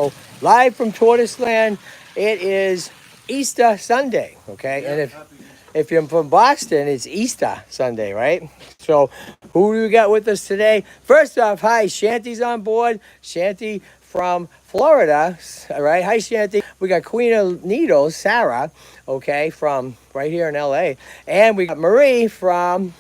So live from Tortoiseland, it is Easter Sunday, okay? And if you're from Boston, it's Easter Sunday, right? So who do we got with us today? First off, hi, Shanty's on board. Shanty from Florida, all right? Hi, Shanty. We got Queen of Needles, Sarah, okay, from right here in LA. And we got Marie from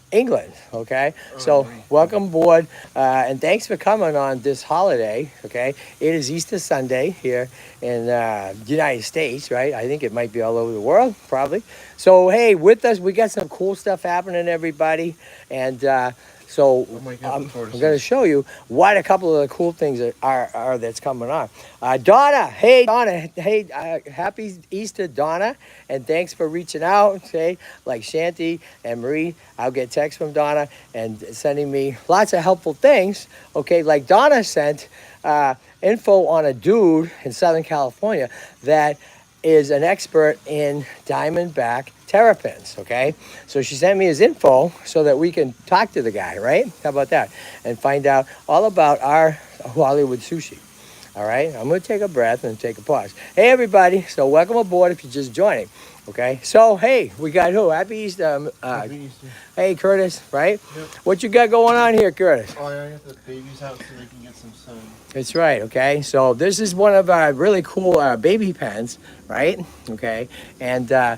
England, okay? So welcome aboard, and thanks for coming on this holiday, okay? It is Easter Sunday here in the United States, right? I think it might be all over the world, probably. So, hey, with us, we got some cool stuff happening, everybody. And so I'm going to show you what a couple of the cool things are that's coming on. Donna, hey, happy Easter, Donna. And thanks for reaching out, okay? Like Shanty and Marie, I'll get texts from Donna and sending me lots of helpful things, okay? Like Donna sent info on a dude in Southern California that is an expert in diamondback terrapins, okay? So she sent me his info so that we can talk to the guy, right? How about that? And find out all about our Hollywood sushi. All right, I'm going to take a breath and take a pause. Hey, everybody. So welcome aboard if you're just joining. Okay, so hey, we got who? Happy Easter. Happy Easter. Hey, Curtis, right? Yep. What you got going on here, Curtis? Oh, yeah, I got the babies out so they can get some sun. That's right, okay? So this is one of our really cool baby pens, right? Okay, and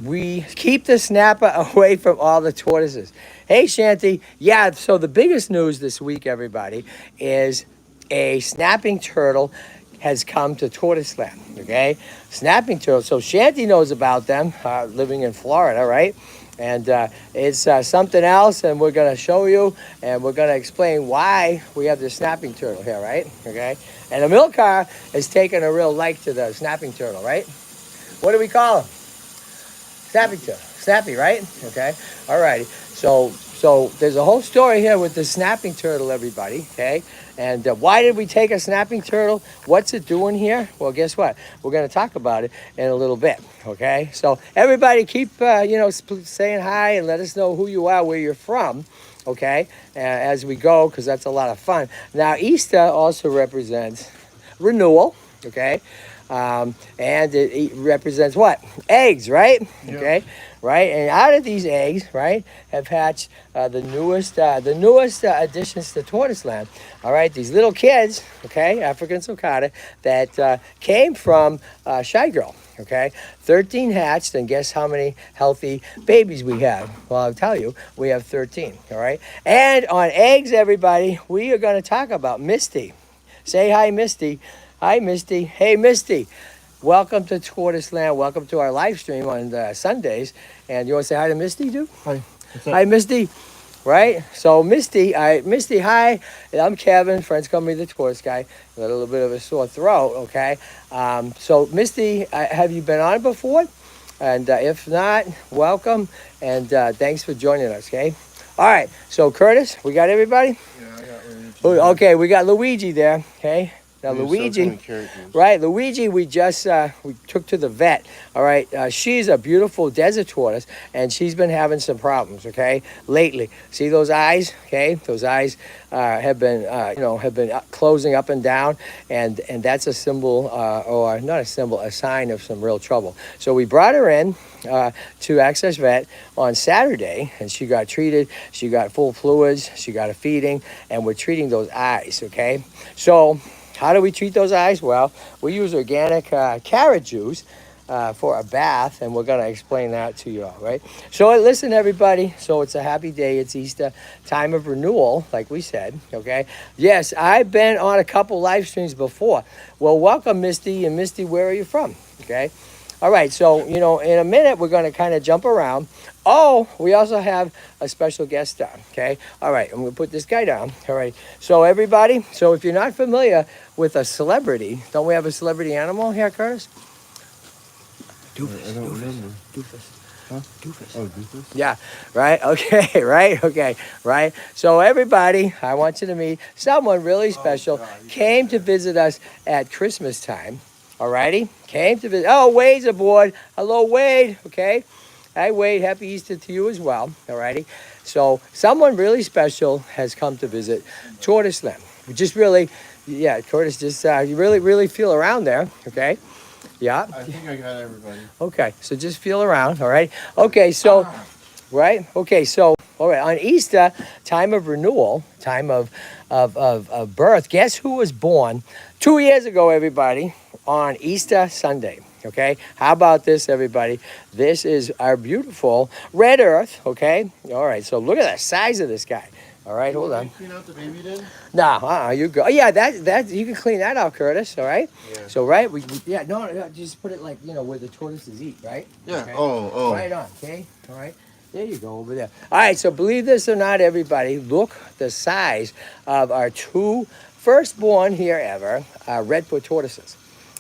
we keep the snapper away from all the tortoises. Hey, Shanty. Yeah, so the biggest news this week, everybody, is a snapping turtle has come to Tortoiseland, okay? Snapping turtle. So Shanty knows about them, living in Florida, right? And it's something else, and we're going to show you, and we're going to explain why we have the snapping turtle here, right? Okay? And the milk car is taking a real like to the snapping turtle, right? What do we call him? Snapping turtle. Snappy, right? Okay? All righty. So there's a whole story here with the snapping turtle, everybody, okay? And why did we take a snapping turtle? What's it doing here? Well, guess what? We're going to talk about it in a little bit, okay? So everybody keep, saying hi and let us know who you are, where you're from, okay, as we go, because that's a lot of fun. Now, Easter also represents renewal, okay? And it represents what? Eggs, right? Yep. Okay, right? And out of these eggs, right, have hatched the newest additions to Tortoiseland. All right, these little kids, okay, African sulcata, that came from Shy Girl. Okay, 13 hatched, and guess how many healthy babies we have? Well, I'll tell you, we have 13. All right, and on eggs, everybody, we are going to talk about Misty. Say hi, Misty. Hi, Misty. Hey, Misty. Welcome to Tortoiseland. Welcome to our live stream on Sundays. And you want to say hi to Misty, dude? Hi. Hi, Misty. Right? So, Misty, hi. I'm Kevin. Friends call me the Tortoise Guy. Got a little bit of a sore throat, okay? So, Misty, have you been on before? And if not, welcome. And thanks for joining us, okay? All right. So, Curtis, we got everybody? Yeah, I got Luigi. Okay, we got Luigi there, okay? Now, Luigi, right, Luigi, we just, we took to the vet, all right? She's a beautiful desert tortoise, and she's been having some problems, okay, lately. See those eyes, okay? Those eyes have been closing up and down, and that's a symbol, or not a symbol, a sign of some real trouble. So we brought her in to Access Vet on Saturday, and she got treated. She got full fluids. She got a feeding, and we're treating those eyes, okay? So how do we treat those eyes? Well, we use organic carrot juice for a bath, and we're going to explain that to you all, right? So listen, everybody. So it's a happy day. It's Easter, time of renewal, like we said, okay? Yes, I've been on a couple live streams before. Well, welcome, Misty. And Misty, where are you from? Okay? All right, so, in a minute, we're going to kind of jump around. Oh, we also have a special guest star, okay? All right, I'm going to put this guy down. All right, so everybody, so if you're not familiar with a celebrity, don't we have a celebrity animal here, Curtis? I don't remember. Doofus. Huh? Doofus. Oh, Doofus? Yeah, right? Okay, right? Okay, right? So everybody, I want you to meet someone really special. Came to visit us at Christmas time. Alrighty, came to visit. Oh, Wade's aboard. Hello, Wade. Okay. Hi, Wade. Happy Easter to you as well. Alrighty. So someone really special has come to visit Tortoiseland. We just really Yeah, Curtis, just you really feel around there. Okay. Yeah. I think I got everybody. Okay. So just feel around. All right. Okay. So right. Okay. So all right. On Easter, time of renewal, time of birth. Guess who was born 2 years ago? Everybody on Easter Sunday. Okay. How about this, everybody? This is our beautiful red Earth. Okay. All right. So look at the size of this guy. All right, hold on. Clean out the baby then? No, you go. Yeah, that you can clean that out, Curtis. All right. Yeah. So right, yeah, no, just put it like where the tortoises eat, right? Yeah. Okay. Oh. Right on. Okay. All right. There you go over there. All right. So believe this or not, everybody, look the size of our two firstborn here ever, redfoot tortoises.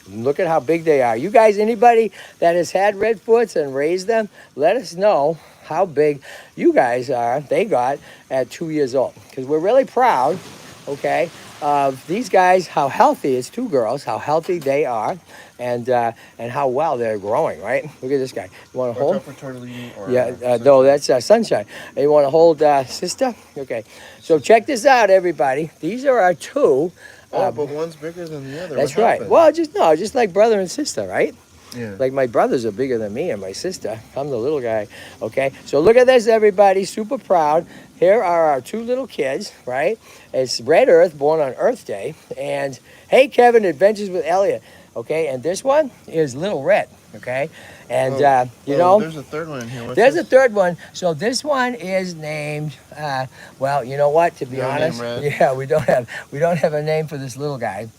Look at how big they are. You guys, anybody that has had redfoots and raised them, let us know how big you guys are. They got at 2 years old, because we're really proud, okay, of these guys. How healthy, it's two girls, how healthy they are, and how well they're growing. Right? Look at this guy. You want to hold? For Tortellini or Yeah, no, that's Sunshine. You want to hold sister? Okay. So check this out, everybody. These are our two. but one's bigger than the other. That's What right. happened? Well, just like brother and sister, right? Yeah. Like my brothers are bigger than me and my sister. I'm the little guy. Okay. So look at this, everybody. Super proud. Here are our two little kids, right? It's Red Earth, born on Earth Day. And hey, Kevin, Adventures with Elliot. Okay. And this one is Little Red. Okay. And, there's a third one in here. There's a third one. So this one is named, well, you know what, to be honest, yeah, we don't have a name for this little guy.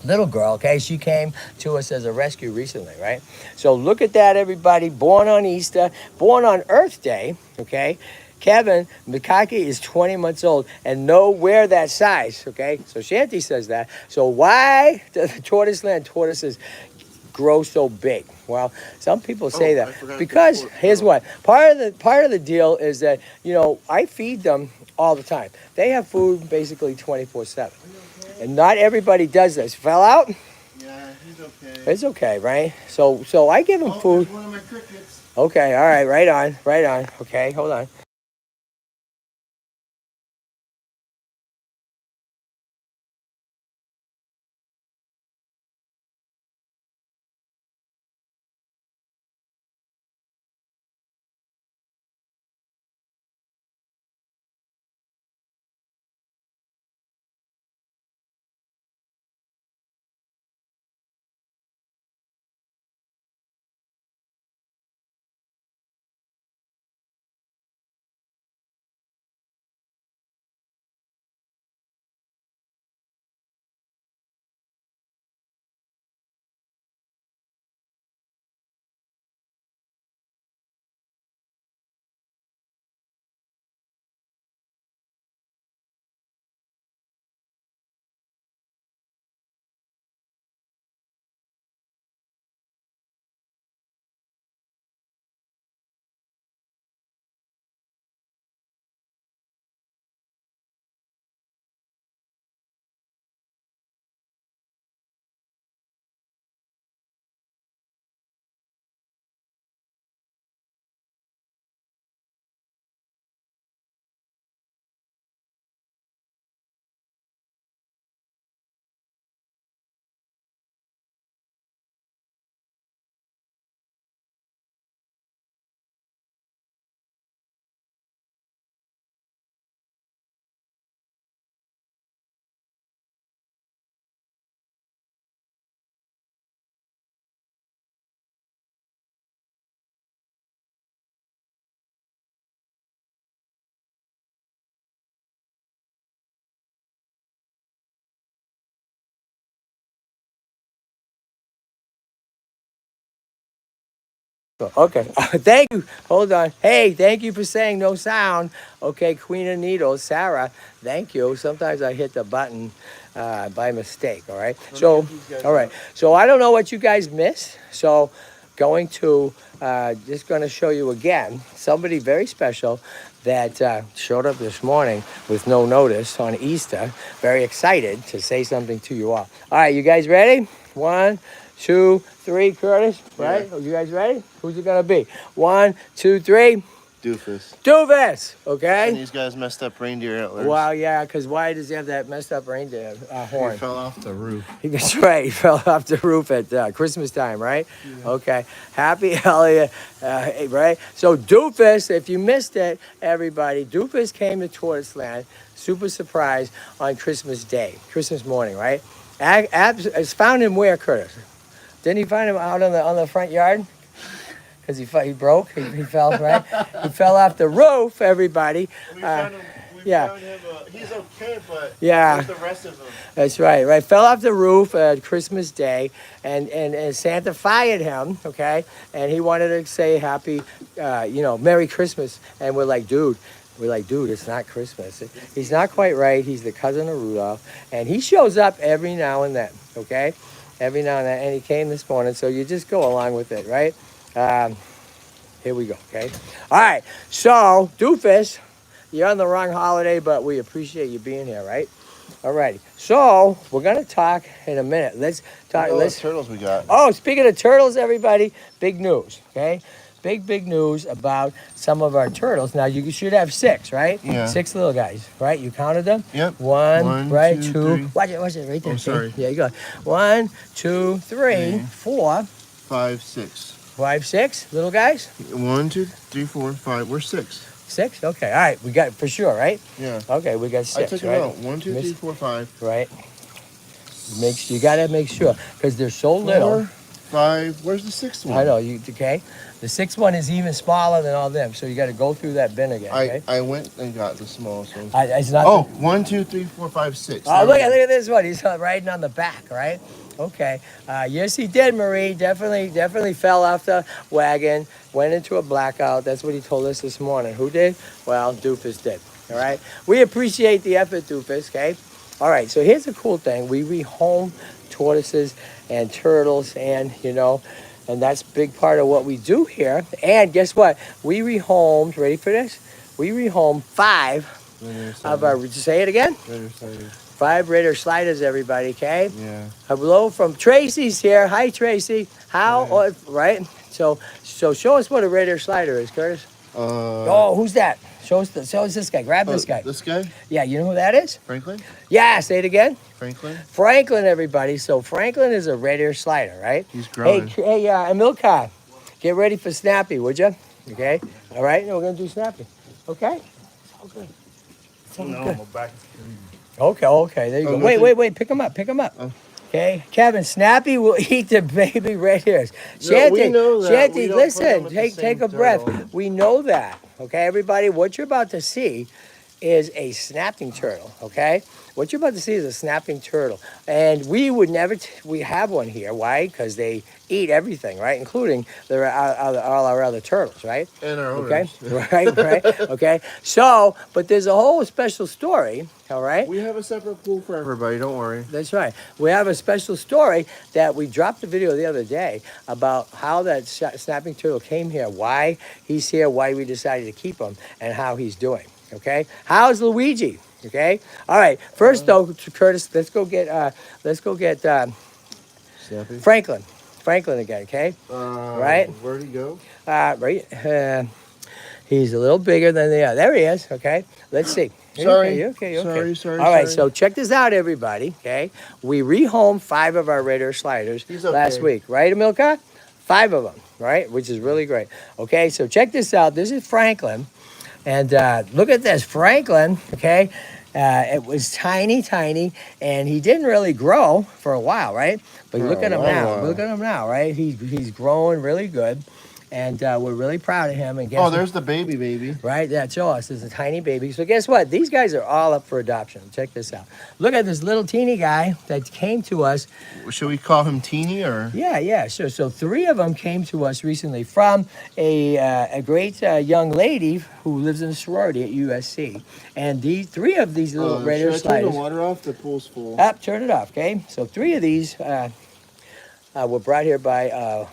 Little girl, okay? She came to us as a rescue recently, right? So look at that, everybody. Born on Easter, born on Earth Day, okay? Kevin Mikaki is 20 months old, and nowhere that size, okay? So Shanti says that. So why do the Tortoiseland tortoises grow so big? Well, some people say that because here's what part of the deal is that I feed them all the time. They have food basically 24/7. And not everybody does this. Fell out? Yeah, he's okay. It's okay, right? So I give him food. One of my crickets. Okay, all right, right on. Okay, hold on. Okay, thank you. Hold on. Hey, thank you for saying no sound. Okay, Queen of Needles, Sarah, thank you. Sometimes I hit the button by mistake, all right? So, all right. So I don't know what you guys missed. So going to, just going to show you again, somebody very special that showed up this morning with no notice on Easter. Very excited to say something to you all. All right, you guys ready? 1, 2, 3, Curtis, right? Yeah. You guys ready? Who's it gonna be? 1, 2, 3. Doofus. Doofus, And okay? these guys messed up reindeer antlers. Well, yeah, because why does he have that messed up reindeer horn? He fell off the roof. That's right. He fell off the roof at Christmas time, right? Yeah. Okay. Happy Elliot, right? So Doofus, if you missed it, everybody, Doofus came to Tortoiseland, super surprise, on Christmas Day, Christmas morning, right? It's found him where, Curtis? Didn't he find him out on the front yard? Because he broke, he fell, right? He fell off the roof, everybody. We found him. yeah. Found him, he's okay, but Yeah. where's the rest of them? That's right, right. Fell off the roof at Christmas Day, and Santa fired him, okay? And he wanted to say happy, Merry Christmas. And we're like, dude, it's not Christmas. He's not quite right. He's the cousin of Rudolph. And he shows up every now and then, okay? Every now and then. And he came this morning, so you just go along with it, right? Here we go, okay? All right, so, Doofus, you're on the wrong holiday, but we appreciate you being here, right? All righty. So, we're going to talk in a minute. Let's talk. Look at the turtles we got. Oh, speaking of turtles, everybody, big news, okay? Big news about some of our turtles. Now, you should have 6, right? Yeah. 6 little guys, right? You counted them? Yep. One, right, 2. 3. Watch it right there. Oh, sorry. Yeah, you go. 1, 2, 3, 3, 4, 5, 6. 5, 6 little guys? 1, 2, 3, 4, 5. We're 6. 6? Okay, all right. We got it for sure, right? Yeah. Okay, we got 6, I took right? it out. 1, 2, 3, 4, 5. Right. You got to make sure, because they're so little. 4, 5. Where's the 6th one? I know, okay? The 6th one is even smaller than all them, so you got to go through that bin again, okay? I went and got the smallest one. It's not. Oh, 1, 2, 3, 4, 5, 6. Oh, look at this one. He's riding on the back, right? Okay. Yes, he did, Marie. Definitely fell off the wagon, went into a blackout. That's what he told us this morning. Who did? Well, Doofus did. All right. We appreciate the effort, Doofus. Okay. All right. So here's the cool thing. We rehome tortoises and turtles, and and that's a big part of what we do here. And guess what? We rehomed. Ready for this? We rehomed 5 of our. Say it again. 5 Raider sliders, everybody, okay? Yeah. Hello from Tracy's here. Hi, Tracy. How, right? So show us what a Raider slider is, Curtis. Who's that? Show us this guy. Grab this guy. This guy? Yeah, you know who that is? Franklin? Yeah, say it again. Franklin, everybody. So Franklin is a Raider slider, right? He's growing. Hey, Amilcar, get ready for Snappy, would you? Okay? All right, we're going to do Snappy. Okay? It's all good. It's all good. my back. Okay, there you go. Wait, pick him up. Oh. Okay, Kevin, Snappy will eat the baby red hairs. No, Shanty, we know that. Shanty, We don't put them listen, with the take same a breath. turtle. We know that. Okay, everybody, what you're about to see is a snapping turtle, okay? What you're about to see is a snapping turtle. And we would never, we have one here. Why? Because they eat everything, right? Including all our other turtles, right? And our Okay, owners. right, okay. So, but there's a whole special story, all right? We have a separate pool for everybody, don't worry. That's right. We have a special story that we dropped a video the other day about how that snapping turtle came here, why he's here, why we decided to keep him, and how he's doing, okay? How's Luigi? Okay. All right. First, though, Curtis, let's go get Snappy? Franklin again. Okay. Right. Where'd he go? Right. He's a little bigger than they are. There he is. Okay. Let's see. Sorry. Okay. Sorry. All right. So check this out, everybody. Okay. We rehomed 5 of our Raider sliders last week. Right, Amilcar? 5 of them. Right. Which is really great. Okay. So check this out. This is Franklin. And look at this, Franklin, okay? It was tiny, and he didn't really grow for a while, right? But look at him now. Look at him now, right? He's growing really good, and we're really proud of him. And guess there's the baby. Right, that's us. There's a tiny baby. So guess what? These guys are all up for adoption. Check this out. Look at this little teeny guy that came to us. Should we call him Teeny or? Yeah, sure. So 3 of them came to us recently from a great young lady who lives in a sorority at USC. And these 3 of these little Raider should I sliders. turn the water off? The pool's full. Turn it off, okay? So 3 of these were brought here by a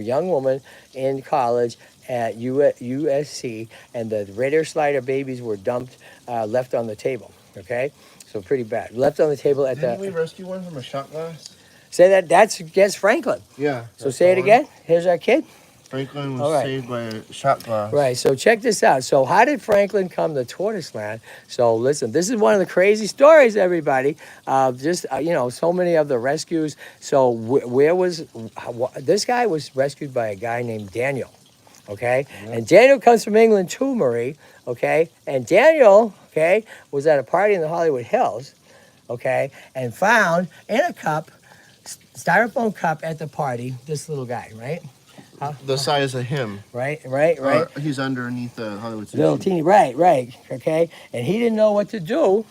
young woman in college at USC, and the Raider slider babies were dumped, left on the table, okay? So pretty bad. Left on the table at Didn't we rescue one from a shot glass? Say that, that's Franklin. Yeah. So say it again. Here's our kid. Franklin was All right. saved by a shot glass. Right, so check this out. So how did Franklin come to Tortoiseland? So listen, this is one of the crazy stories, everybody. Just, you know, so many of the rescues. So where was, this guy was rescued by a guy named Daniel, okay? Yeah. And Daniel comes from England too, Marie, okay? And Daniel, okay, was at a party in the Hollywood Hills, okay? And found in a cup, styrofoam cup at the party, this little guy, right? The size of him. Right. He's underneath the Hollywood sushi. Little teeny, right, okay. And he didn't know what to do,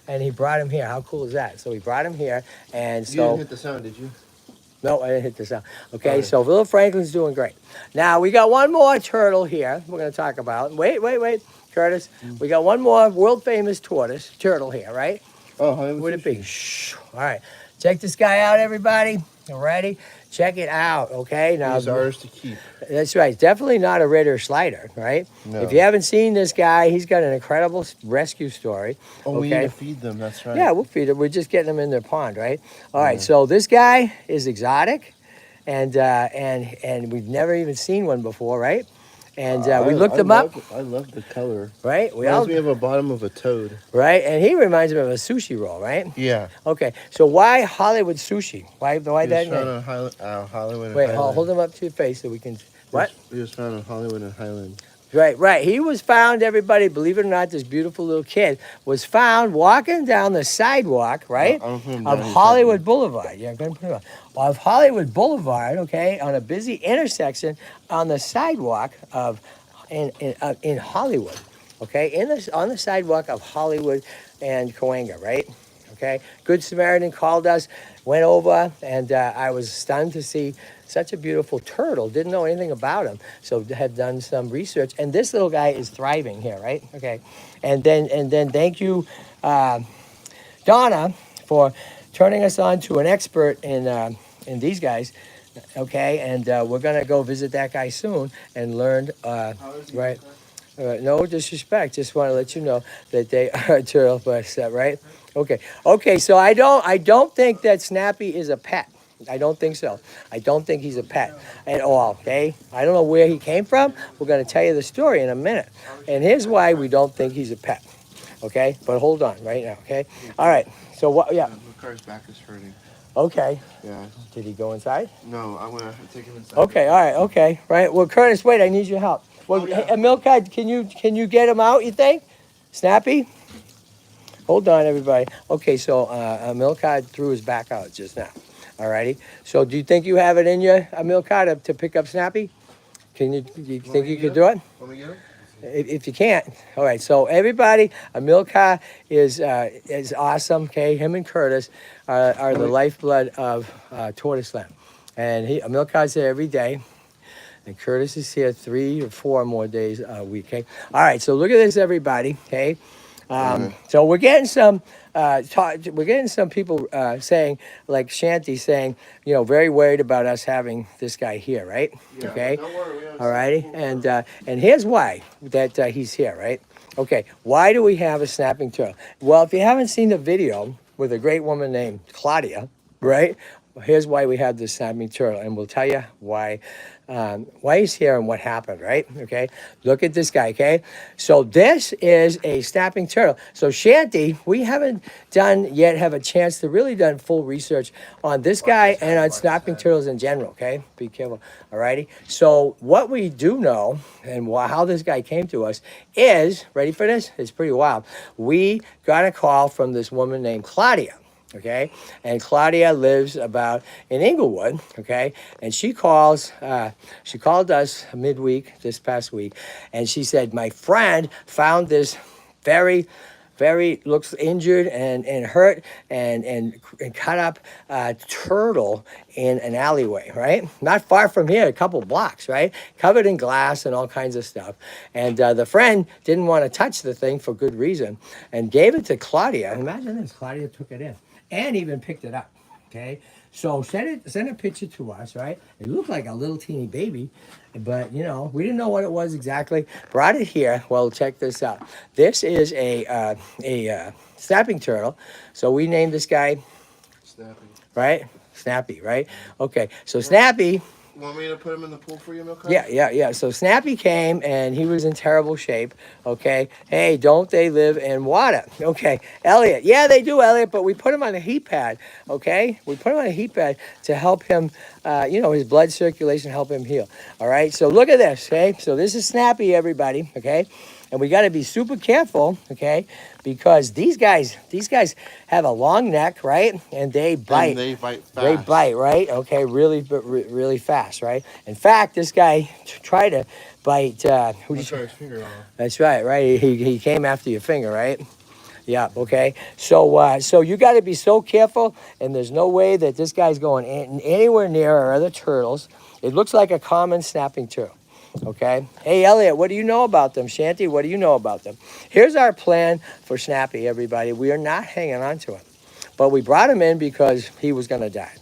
and he brought him here. How cool is that? So he brought him here, and You so didn't hit the sound, did you? no, I didn't hit this out. Okay, All right. so little Franklin's doing great. Now we got one more turtle here. We're gonna talk about. Wait, Curtis. We got one more world famous turtle here, right? Oh, Hollywood Would it sushi. be? Shh. All right, check this guy out, everybody. You ready? Check it out, okay? Now He's ours to keep. that's right. Definitely not a Ritter Slider, right? No. If you haven't seen this guy, he's got an incredible rescue story. Oh, we okay? need to feed them. That's right. Yeah, we'll feed them. We're just getting them in their pond, right? All right. So this guy is exotic, and we've never even seen one before, right? And we looked him up, I love the color. right? We Reminds me of a bottom of a toad. right, and he reminds me of a sushi roll, right? Yeah. Okay. So why Hollywood sushi? Why He that was name? found on Hollywood and Wait, Highland. hold him up to your face so we can. What? He was found on Hollywood and Highland. Right. He was found, everybody, believe it or not, this beautiful little kid was found walking down the sidewalk, right, I'll put him of down. Hollywood Boulevard. Yeah, I'm going to put him on. Of Hollywood Boulevard, okay, on a busy intersection on the sidewalk of, in Hollywood, okay, on the sidewalk of Hollywood and Cahuenga, right? Okay, Good Samaritan called us, went over, and I was stunned to see such a beautiful turtle. Didn't know anything about him, so had done some research. And this little guy is thriving here, right? Okay, and then thank you, Donna, for turning us on to an expert in these guys. Okay, and we're gonna go visit that guy soon and learn. Right. No disrespect. Just want to let you know that they are turtle, right? Okay. So I don't think that Snappy is a pet. I don't think so. I don't think he's a pet at all. Okay. I don't know where he came from. We're going to tell you the story in a minute. And here's why we don't think he's a pet. Okay. But hold on right now. Okay. All right. So what? Yeah. The car's back is hurting. Okay. Yeah. Did he go inside? No, I'm gonna take him inside. Okay. All right. Okay. Right. Well, Curtis, wait. I need your help. Well, hey, Milka, can you get him out? You think? Snappy. Hold on, everybody. Okay. So Milka threw his back out just now. Alrighty. So do you think you have it in you, Milka, to pick up Snappy? Do you think you could do it? Want me to get him? If you can't, all right. So everybody, Milka is awesome. Okay, him and Curtis are the lifeblood of Tortoiseland, and Milka's there every day, and Curtis is here 3 or 4 more days a week. Okay. All right. So look at this, everybody. Okay. So we're getting some we're getting some people saying, like Shanti saying, very worried about us having this guy here, right? Yeah, Okay. don't worry, we have All righty. And here's why that he's here, right? Okay. Why do we have a snapping turtle? Well, if you haven't seen the video with a great woman named Claudia, right? Here's why we have this snapping turtle, and we'll tell you why he's here and what happened, right? Okay, look at this guy, okay? So this is a snapping turtle. So Shanti, we haven't have a chance to really done full research on this guy and on snapping turtles in general, okay? Be careful, all righty? So what we do know and how this guy came to us is, ready for this? It's pretty wild. We got a call from this woman named Claudia. Okay, and Claudia lives about in Inglewood. Okay, and she called us midweek this past week, and she said, my friend found this very looks injured and hurt and cut up turtle in an alleyway, right? Not far from here, a couple blocks, right? Covered in glass and all kinds of stuff. And the friend didn't want to touch the thing for good reason and gave it to Claudia. Imagine this, Claudia took it in and even picked it up, okay? So send a picture to us, right? It looked like a little teeny baby, but we didn't know what it was exactly. Brought it here. Well, check this out. This is a snapping turtle. So we named this guy Snappy. right? Snappy, right? Okay, so Snappy, Want me to put him in the pool for you, Milk? Yeah. So Snappy came and he was in terrible shape. Okay. Hey, don't they live in water? Okay. Elliot. Yeah, they do, Elliot, but we put him on a heat pad. Okay. We put him on a heat pad to help him, his blood circulation, help him heal. All right. So look at this. Okay. So this is Snappy, everybody. Okay. And we got to be super careful. Okay. Because these guys have a long neck, right? And they bite. And they bite fast. They bite, right? Okay, really fast, right? In fact, this guy tried to bite. Who did you? His finger off. That's right. He came after your finger, right? Yeah. Okay. So you got to be so careful, and there's no way that this guy's going anywhere near our other turtles. It looks like a common snapping turtle. Okay. Hey, Elliot, what do you know about them? Shanty, what do you know about them? Here's our plan for Snappy, everybody. We are not hanging on to him, but we brought him in because he was going to die.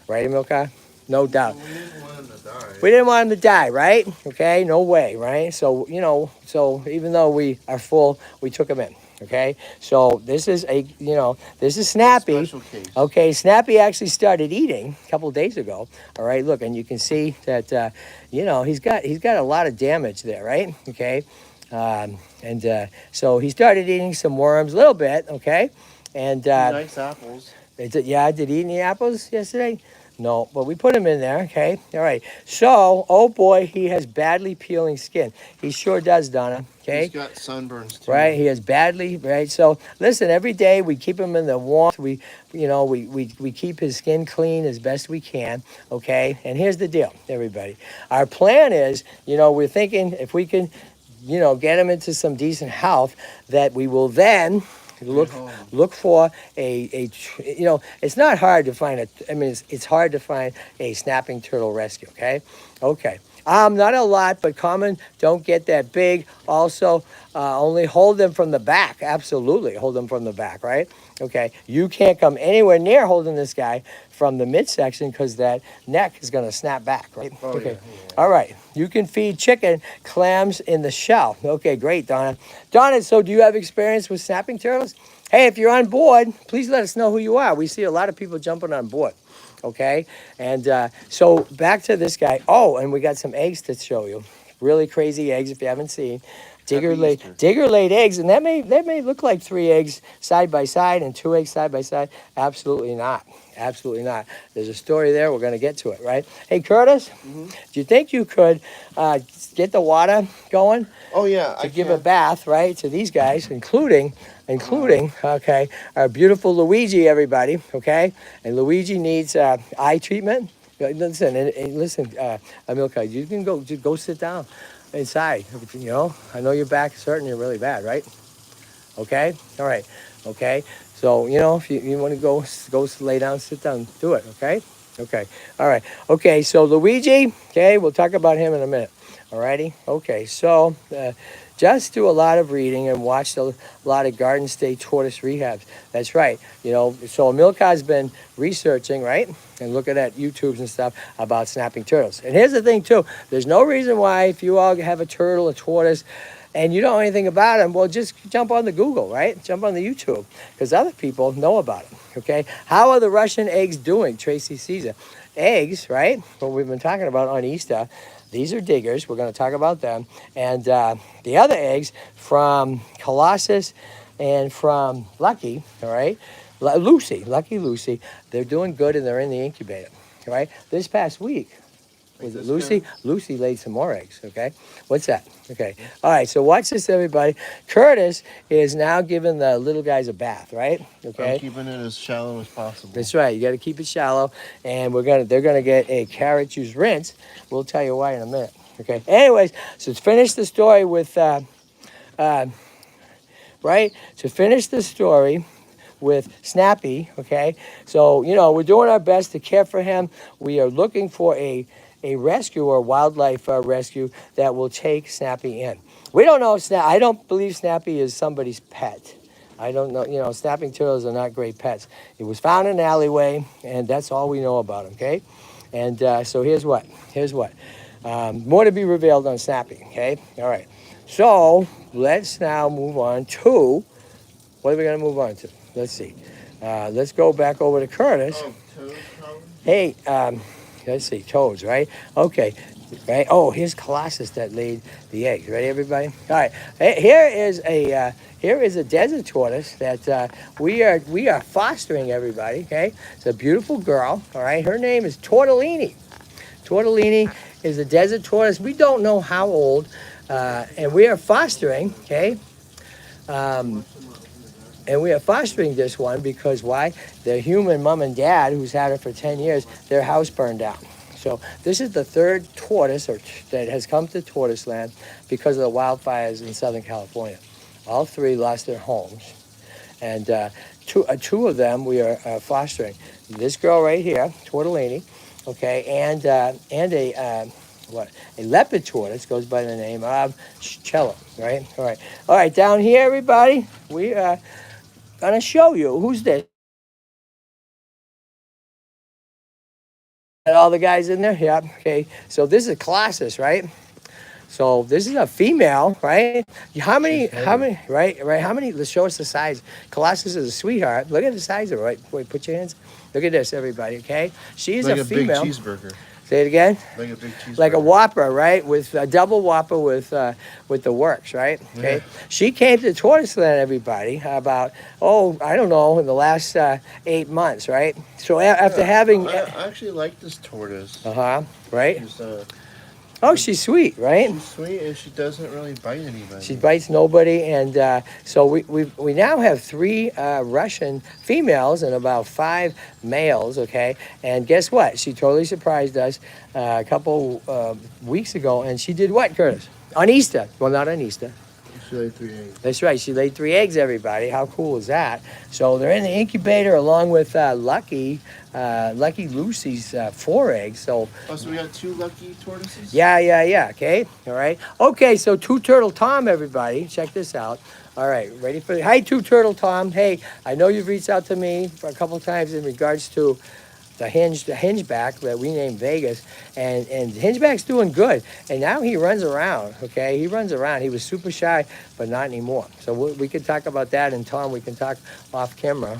Right, Milka? No doubt. We didn't want him to die. We didn't want him to die, right? Okay, no way, right? So, even though we are full, we took him in. Okay, so this is this is Snappy. Special case. Okay, Snappy actually started eating a couple days ago. All right, look, and you can see that he's got a lot of damage there, right? Okay, so he started eating some worms a little bit. Okay, and nice apples. did he eat any apples yesterday? No, but we put him in there, okay? All right. So, oh boy, he has badly peeling skin. He sure does, Donna, okay? He's got sunburns too. Right, he has badly, right? So, listen, every day we keep him in the warmth. We keep his skin clean as best we can, okay? And here's the deal, everybody. Our plan is, we're thinking if we can, get him into some decent health, that we will then look for it's not hard to find it's hard to find a snapping turtle rescue. Okay, not a lot, but common don't get that big. Also, only hold them from the back. Absolutely hold them from the back, right? Okay, you can't come anywhere near holding this guy from the midsection because that neck is going to snap back, right? Okay. Yeah. All right, you can feed chicken clams in the shell. Okay, great, Donna. Donna, so do you have experience with snapping turtles? Hey, if you're on board, please let us know who you are. We see a lot of people jumping on board. Okay, and so back to this guy. Oh, and we got some eggs to show you. Really crazy eggs if you haven't seen. Digger laid eggs, and that may look like 3 eggs side by side and 2 eggs side by side. Absolutely not. Absolutely not. There's a story there. We're going to get to it, right? Hey, Curtis, do you think you could get the water going? Oh yeah, to give a bath, right, to these guys, including, okay, our beautiful Luigi, everybody, okay, and Luigi needs eye treatment. Listen, Amilka, you can go sit down inside. I know your back is hurting you really bad, right? Okay, all right, okay. So if you want to go lay down, sit down, do it. Okay, all right. Okay, so Luigi, okay, we'll talk about him in a minute. Alrighty, okay. So just do a lot of reading and watch a lot of Garden State tortoise rehabs. That's right. So Milka's been researching, right, and looking at YouTubes and stuff about snapping turtles. And here's the thing too: there's no reason why, if you all have a turtle, a tortoise, and you don't know anything about them, well, just jump on the Google, right? Jump on the YouTube, because other people know about it. Okay. How are the Russian eggs doing? Tracy Caesar. Eggs, right? What we've been talking about on Easter. These are diggers. We're going to talk about them. And the other eggs from Colossus and from Lucky, all right? Lucky Lucy, they're doing good and they're in the incubator, all right? This past week, was it Lucy? Lucy laid some more eggs, okay? What's that? Okay. All right, so watch this, everybody. Curtis is now giving the little guys a bath, right? Okay. I'm keeping it as shallow as possible. That's right. You got to keep it shallow, and they're gonna get a carrot juice rinse. We'll tell you why in a minute. Okay. Anyways, so let's finish the story with right. To finish the story with Snappy. Okay. So we're doing our best to care for him. We are looking for a rescue or wildlife rescue that will take Snappy in. We don't know if I don't believe Snappy is somebody's pet. I don't know. Snapping turtles are not great pets. It was found in an alleyway, and that's all we know about him, okay? And so here's what. More to be revealed on Snappy, okay? All right. So let's now move on to, what are we going to move on to? Let's see. Let's go back over to Curtis. Oh, toad, probably? Hey, let's see, toads, right? Okay, right. Oh, here's Colossus that laid the eggs. Ready, everybody? All right. Here is a desert tortoise that we are fostering. Everybody, okay? It's a beautiful girl. All right. Her name is Tortellini. Tortellini is a desert tortoise. We don't know how old, and we are fostering. Okay. And we are fostering this one because why? The human mom and dad, who's had it for 10 years, their house burned down. So this is the third tortoise that has come to Tortoiseland because of the wildfires in Southern California. All three lost their homes. And two of them we are fostering. This girl right here, Tortellini, okay, and a leopard tortoise goes by the name of Cello, right? All right, down here, everybody, we are gonna show you who's this. And all the guys in there, yeah. Okay, so this is Colossus, right? So this is a female, right? How many? Right? How many? Let's show us the size. Colossus is a sweetheart. Look at the size of it. Right? Wait, put your hands. Look at this, everybody. Okay, she's like a female. Big cheeseburger. Say it again. Like a big cheeseburger. Like a Whopper, right? With a double Whopper with the works, right? Okay. Yeah. She came to Tortoiseland, everybody, about I don't know, in the last 8 months, right? So after having, I actually like this tortoise. Right. She's, oh, she's sweet, right? She's sweet, and she doesn't really bite anybody. She bites nobody, and so we now have 3 Russian females and about 5 males, okay? And guess what? She totally surprised us a couple weeks ago, and she did what, Curtis? On Easter. Well, not on Easter. She laid 3 eggs. That's right. She laid 3 eggs, everybody. How cool is that? So they're in the incubator along with Lucky Lucy's 4 eggs. So we got 2 lucky tortoises? Yeah. Okay. All right. Okay, so Two Turtle Tom, everybody. Check this out. All right. Ready for Hi, Two Turtle Tom. Hey, I know you've reached out to me for a couple times in regards to the hingeback that we named Vegas, and hingeback's doing good, and now he runs around. Okay, he runs around. He was super shy, but not anymore. So we could talk about that, and Tom, we can talk off camera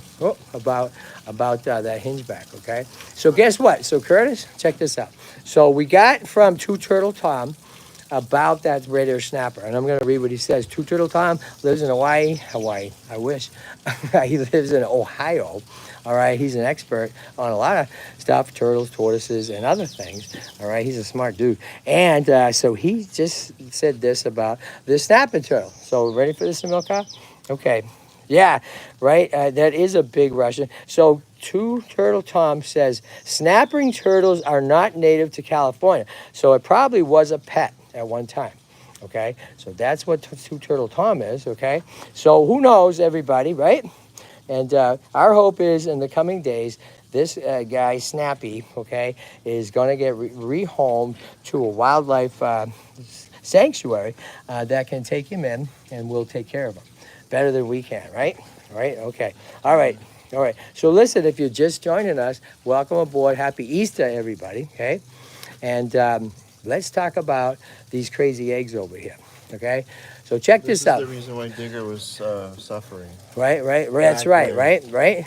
about that hingeback. Okay, so guess what? So Curtis, check this out. So we got from Two Turtle Tom about that red-eared snapper, and I'm going to read what he says. Two Turtle Tom lives in Hawaii. I wish. He lives in Ohio. All right, he's an expert on a lot of stuff, turtles, tortoises, and other things. All right, he's a smart dude. And so he just said this about the snapping turtle. So ready for this, Milka? Okay. Yeah, right. That is a big Russian. So Two Turtle Tom says, snapping turtles are not native to California. So it probably was a pet at one time. Okay, so that's what Two Turtle Tom is. Okay, so who knows, everybody, right? And our hope is in the coming days, this guy, Snappy, okay, is going to get rehomed to a wildlife sanctuary that can take him in, and we'll take care of him better than we can, right? Right? Okay. All right. So listen, if you're just joining us, welcome aboard. Happy Easter, everybody, okay? And let's talk about these crazy eggs over here, okay? So check this out. This is the reason why Digger was suffering. Right. That's right, right.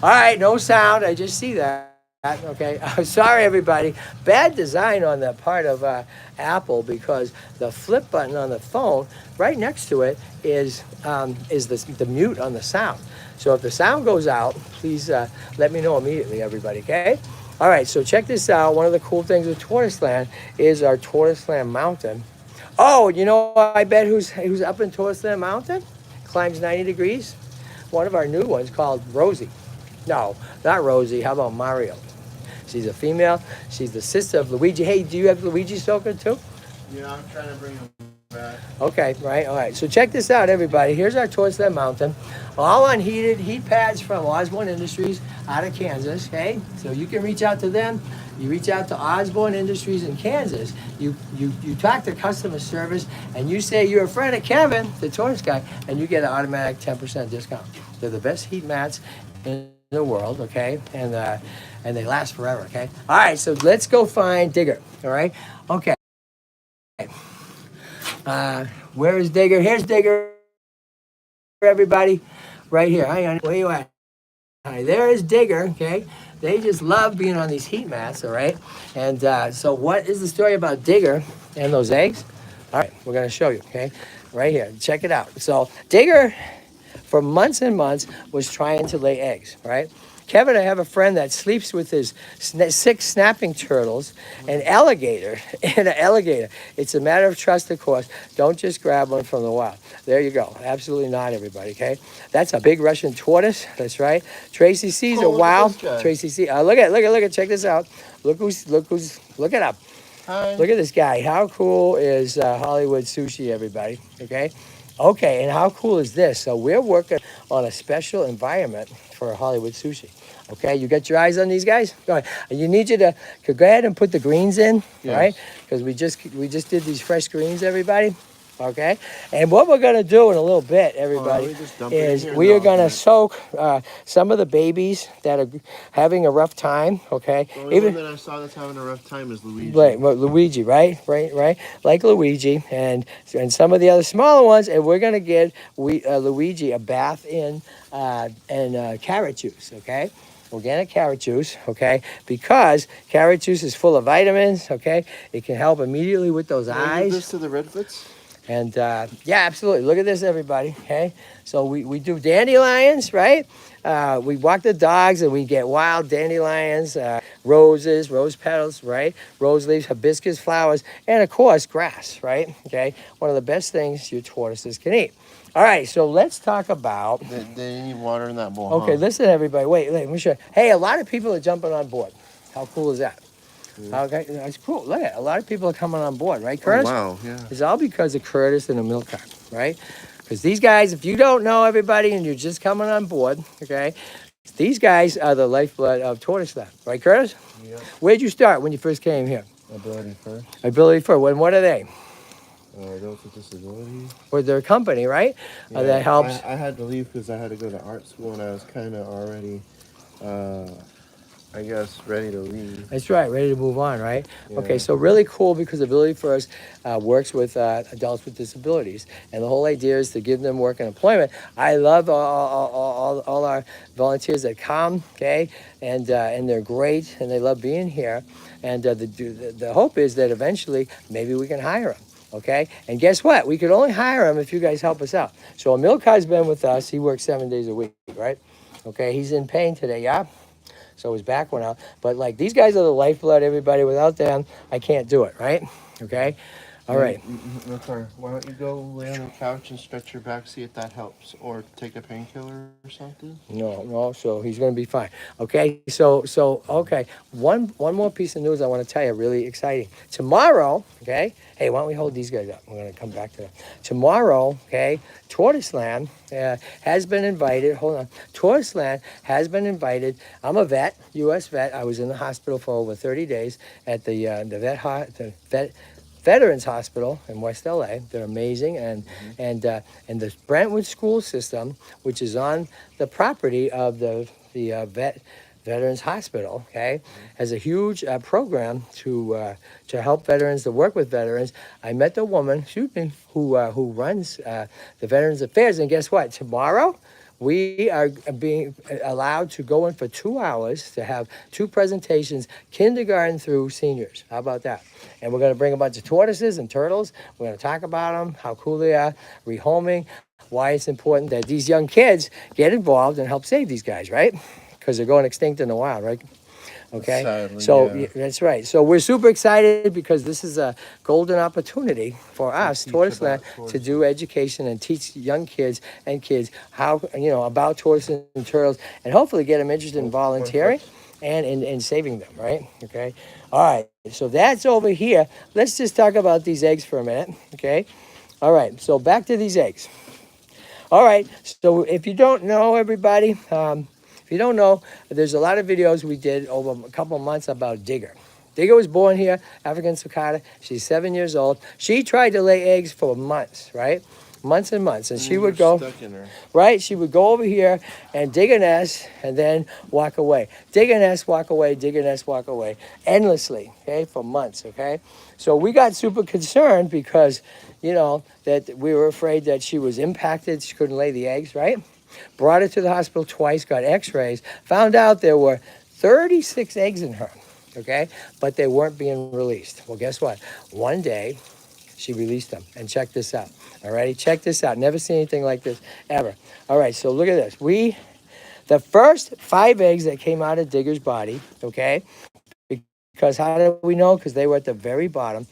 All right, no sound. I just see that. Okay, sorry everybody. Bad design on the part of Apple, because the flip button on the phone right next to it is the mute on the sound. So if the sound goes out, please let me know immediately, everybody. Okay. All right. So check this out. One of the cool things with Tortoiseland is our Tortoiseland Mountain. Oh, you know, I bet who's up in Tortoiseland Mountain? climbs 90 degrees. One of our new ones called Rosie. No, not Rosie. How about Mario? She's a female. She's the sister of Luigi. Hey, do you have Luigi Soka too? Yeah, I'm trying to bring him back. Okay, right, all right. So check this out, everybody. Here's our Tortoiseland Mountain. All unheated heat pads from Osborne Industries out of Kansas, okay? So you can reach out to them. You reach out to Osborne Industries in Kansas. You talk to customer service, and you say you're a friend of Kevin, the Tortoise Guy, and you get an automatic 10% discount. They're the best heat mats in the world, okay? And they last forever, okay? All right, so let's go find Digger, all right? Okay. Where is Digger? Here's Digger, everybody. Right here. Hang on. Where you at? All right, there is Digger, okay? They just love being on these heat mats, all right? And so what is the story about Digger and those eggs? All right, we're going to show you, okay? Right here. Check it out. So Digger, for months and months, was trying to lay eggs, right? Kevin, I have a friend that sleeps with his 6 snapping turtles, an alligator, and an alligator. It's a matter of trust, of course. Don't just grab one from the wild. There you go. Absolutely not, everybody, okay? That's a big Russian tortoise. That's right. Tracy sees a wow. Tracy sees. Look at. Check this out. Look at up. Hi. Look at this guy. How cool is Hollywood Sushi, everybody? Okay. Okay, and how cool is this? So we're working on a special environment for Hollywood Sushi. Okay, you got your eyes on these guys? Go ahead. You need you to go ahead and put the greens in, yes. Right? Because we just did these fresh greens, everybody. Okay, and what we're gonna do in a little bit, everybody, is we are gonna soak some of the babies that are having a rough time. Okay, the only one that I saw that's having a rough time is Luigi. Right, Luigi, right, like Luigi, and some of the other smaller ones, and we're gonna give Luigi a bath in carrot juice. Okay. Organic carrot juice, okay? Because carrot juice is full of vitamins, okay? It can help immediately with those eyes. Give this to the redfoots? And yeah, absolutely. Look at this, everybody. Okay, so we do dandelions, right? We walk the dogs and we get wild dandelions, roses, rose petals, right? Rose leaves, hibiscus flowers, and of course grass, right? Okay, one of the best things your tortoises can eat. All right, so let's talk about. They need water in that bowl. Okay, listen, everybody. Wait, let me show you. Hey, a lot of people are jumping on board. How cool is that? Okay, that's cool. Look at it. A lot of people are coming on board, right, Curtis? Oh, wow, yeah. It's all because of Curtis and the milk cart, right? Because these guys, if you don't know everybody and you're just coming on board, okay, these guys are the lifeblood of Tortoiseland, right, Curtis? Yeah. Where'd you start when you first came here? Ability First. Ability First. What are they? Those with disabilities. Or their company, right? Yeah, That helps. I had to leave because I had to go to art school and I was kind of already, I guess, ready to leave. That's right, ready to move on, right? Yeah. Okay, so really cool because Ability First works with adults with disabilities. And the whole idea is to give them work and employment. I love all our volunteers that come, okay? And they're great and they love being here. And the hope is that eventually maybe we can hire them. Okay, and guess what? We could only hire him if you guys help us out. So Amilcar's been with us. He works 7 days a week, right? Okay, he's in pain today, yeah? So his back went out. But like these guys are the lifeblood, everybody. Without them, I can't do it, right? Okay, all right. Okay, why don't you go lay on the couch and stretch your back, see if that helps, or take a painkiller or something? No, so he's going to be fine. Okay, so okay. One more piece of news I want to tell you, really exciting. Tomorrow, okay. Hey, why don't we hold these guys up? We're going to come back to them. Tomorrow, okay, Tortoiseland has been invited. Hold on. Tortoiseland has been invited. I'm a vet, U.S. vet. I was in the hospital for over 30 days at the Veterans Hospital in West LA. They're amazing, and the Brentwood school system, which is on the property of the Veterans Hospital, okay, has a huge program to help veterans, to work with veterans. I met the woman, who runs the Veterans Affairs, and guess what? Tomorrow, we are being allowed to go in for 2 hours to have 2 presentations, kindergarten through seniors. How about that? And we're going to bring a bunch of tortoises and turtles. We're going to talk about them, how cool they are, rehoming, why it's important that these young kids get involved and help save these guys, right? Because they're going extinct in the wild, right? Okay, Sadly, so yeah. that's right. So we're super excited because this is a golden opportunity for us, teach Tortoiseland, about to tortoises. do education and teach young kids and kids how, about tortoises and turtles, and hopefully get them interested in volunteering and in saving them, right? Okay. All right. So that's over here. Let's just talk about these eggs for a minute. Okay. All right. So back to these eggs. All right. So if you don't know, everybody, if you don't know, there's a lot of videos we did over a couple of months about Digger. Digger was born here, African sulcata. She's 7 years old. She tried to lay eggs for months, right? Months and months. And she would go, stuck in her. right? She would go over here and dig a nest and then walk away. Dig a nest, walk away, dig a nest, walk away. Endlessly, okay, for months, okay? So we got super concerned because, that we were afraid that she was impacted. She couldn't lay the eggs, right? Brought her to the hospital twice, got x-rays, found out there were 36 eggs in her, okay? But they weren't being released. Well, guess what? One day, she released them. And check this out. All righty, check this out. Never seen anything like this ever. All right, so look at this. The first 5 eggs that came out of Digger's body, okay? Because how do we know? Because they were at the very bottom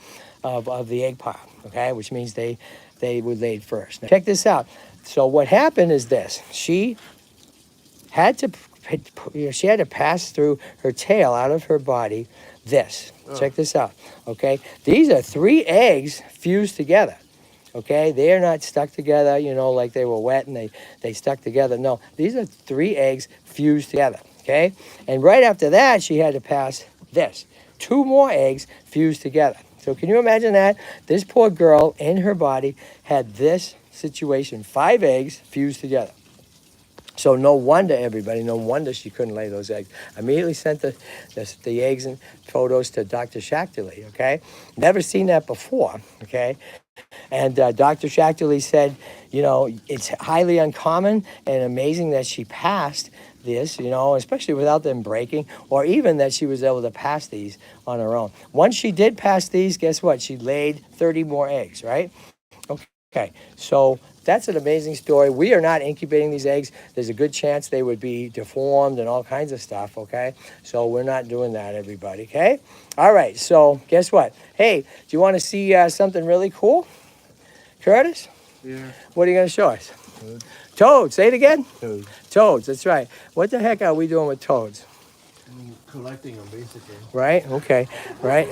of the egg pile, okay? Which means they were laid first. Now, check this out. So what happened is this. She had to pass through her tail out of her body this. Check this out, okay? These are 3 eggs fused together, okay? They are not stuck together, like they were wet and they stuck together. No, these are 3 eggs fused together, okay? And right after that, she had to pass this. 2 more eggs fused together. So can you imagine that? This poor girl in her body had this situation, 5 eggs fused together. So no wonder, everybody, no wonder she couldn't lay those eggs. Immediately sent the eggs and photos to Dr. Shakterly, okay? Never seen that before, okay? And Dr. Shakterly said, it's highly uncommon and amazing that she passed this, especially without them breaking, or even that she was able to pass these on her own. Once she did pass these, guess what? She laid 30 more eggs, right? Okay, so that's an amazing story. We are not incubating these eggs. There's a good chance they would be deformed and all kinds of stuff, okay? So we're not doing that, everybody, okay? All right, so guess what? Hey, do you want to see something really cool? Curtis? Yeah. What are you going to show us? Toads. Toads, say it again? Toads. Toads, that's right. What the heck are we doing with toads? Collecting them, basically. Right, okay, right.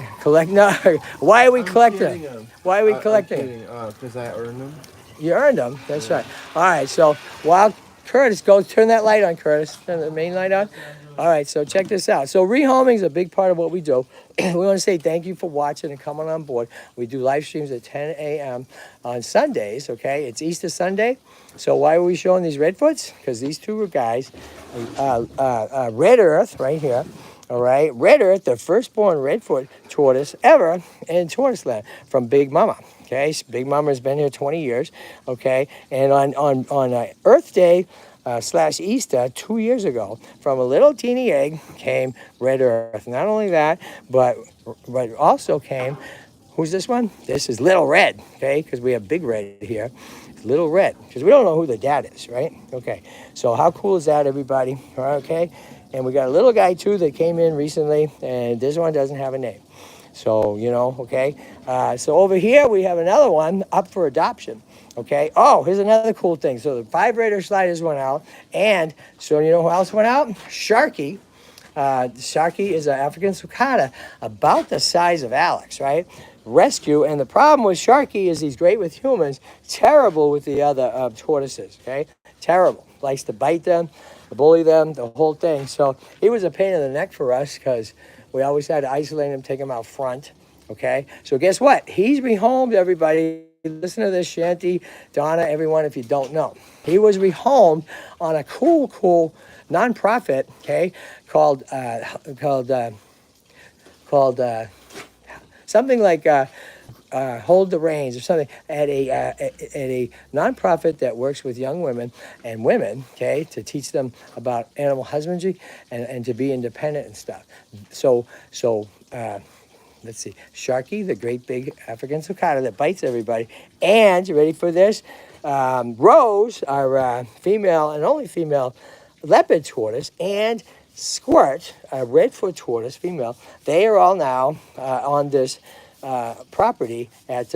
No, why are we collecting them? Why are we collecting them? Because I earned them. You earned them. That's right. All right. So while Curtis goes, turn that light on, Curtis. Turn the main light on. All right. So check this out. So rehoming is a big part of what we do. We want to say thank you for watching and coming on board. We do live streams at 10 a.m. on Sundays. Okay. It's Easter Sunday. So why are we showing these redfoots? Because these 2 guys, Red Earth right here. All right, Red Earth, the firstborn redfoot tortoise ever in Tortoiseland from Big Mama. Okay, so Big Mama has been here 20 years. Okay, and on Earth Day / Easter 2 years ago, from a little teeny egg came Red Earth. Not only that, but also came. Who's this one? This is Little Red. Okay, because we have Big Red here. Little Red, because we don't know who the dad is, right? Okay, so how cool is that, everybody? Okay. And we got a little guy, too, that came in recently, and this one doesn't have a name. So, okay. So over here, we have another one up for adoption, okay? Oh, here's another cool thing. So the vibrator sliders went out, and so you know who else went out? Sharky. Sharky is an African sulcata about the size of Alex, right? Rescue, and the problem with Sharky is he's great with humans, terrible with the other tortoises, okay? Terrible. Likes to bite them, bully them, the whole thing. So he was a pain in the neck for us because we always had to isolate him, take him out front, okay? So guess what? He's rehomed, everybody. Listen to this, Shanty, Donna, everyone, if you don't know. He was rehomed on a cool nonprofit, okay, called something like Hold the Reins or something, at a nonprofit that works with young women and women, okay, to teach them about animal husbandry and to be independent and stuff. So let's see, Sharky, the great big African sulcata that bites everybody, and you ready for this? Rose, our female and only female leopard tortoise, and Squirt, a redfoot tortoise, female. They are all now on this property at